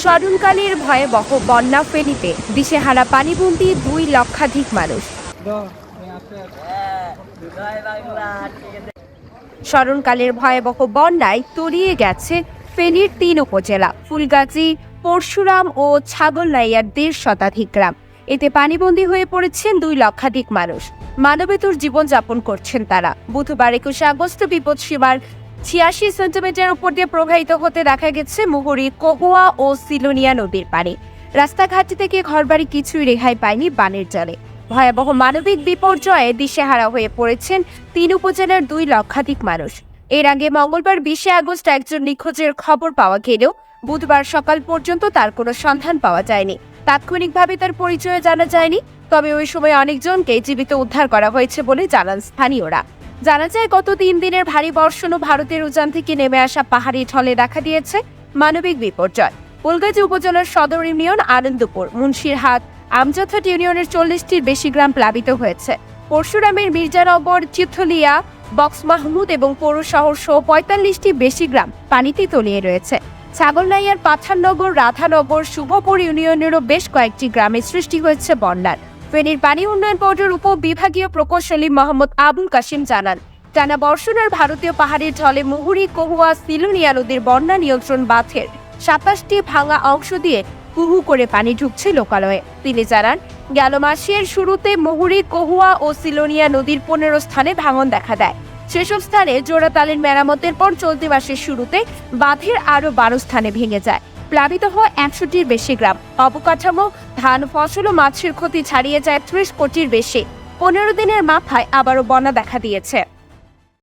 স্মরণকালের ভয়াবহ বন্যা ফেনীতে দিশেহারা পানিবন্দী 2 লক্ষাধিক মানুষ। স্মরণকালের ভয়াবহ বন্যায় তলিয়ে গেছে ফেনীর 3 উপজেলা ফুলগাজী, পরশুরাম ও ছাগলনাইয়ার 1.5 শতাধিক গ্রাম। এতে পানিবন্দী হয়ে পড়েছেন 2 লক্ষাধিক মানুষ। মানবেতর জীবনযাপন করছেন তারা। বুধবার 21 আগস্ট বিপদসীমার 86 সেন্টিমিটার উপর দিয়ে প্রবাহিত হতে দেখা গেছে মুহুরী, কহুয়া ও সিলোনিয়া নদীর পানি। রাস্তাঘাট থেকে ঘরবাড়ি কিছুই রেহাই পায়নি বানের জলে। ভয়াবহ মানবিক বিপর্যয়ে দিশেহারা হয়ে পড়েছেন 3 উপজেলার 2 লক্ষাধিক মানুষ। এর আগে মঙ্গলবার 20 আগস্ট একজন নিখোঁজের খবর পাওয়া গেলেও বুধবার সকাল পর্যন্ত তার কোনো সন্ধান পাওয়া যায়নি। তাৎক্ষণিকভাবে তার পরিচয় জানা যায়নি, তবে ওই সময় অনেকজনকে জীবিত উদ্ধার করা হয়েছে বলে জানান স্থানীয়রা। জানা যায়, গত 3 দিনের ভারী বর্ষণ ও ভারতের উজান থেকে নেমে আসা পাহাড়ি ঢলে দেখা দিয়েছে মানবিক বিপর্যয়। ফুলগাজী উপজেলার সদর ইউনিয়ন আনন্দপুর, মুন্সিরহাট, আমজাদহাট ইউনিয়নের 40টির বেশি গ্রাম প্লাবিত হয়েছে। পরশুরামের মির্জানগর, চিথলিয়া, বক্স মাহমুদ এবং পৌর শহর সহ 45টি বেশি গ্রাম পানিতে তলিয়ে রয়েছে। ছাগলনাইয়ার পাঠাননগর, রাধানগর, শুভপুর ইউনিয়নেরও বেশ কয়েকটি গ্রামে সৃষ্টি হয়েছে বন্যার। ফেনীর পানি উন্নয়ন বোর্ডের উপবিভাগীয় প্রকৌশলী মোহাম্মদ আবুল কাশিম জানান, টানা বর্ষণের ভারতীয় পাহাড়ের ঢলে মুহুরী, কহুয়া, সিলোনিয়া নদীর বন্যা নিয়ন্ত্রণ বাঁধের 27টি ভাঙা অংশ দিয়ে হুহু করে পানি ঢুকছে লোকালয়ে। তিনি জানান, গেল মাসের শুরুতে মুহুরী, কহুয়া ও সিলোনিয়া নদীর 15 স্থানে ভাঙন দেখা দেয়। সেসব স্থানে জোড়াতালের মেরামতের পর চলতি মাসের শুরুতে বাঁধের আরও 12 স্থানে ভেঙে যায়। প্লাবিত হয় 100টির বেশি গ্রাম। অবকাঠামো, ধান, ফসল ও মাছের ক্ষতি ছাড়িয়ে যায় 30 কোটির বেশি। 15 দিনের মাথায় আবারও বন্যা দেখা দিয়েছে।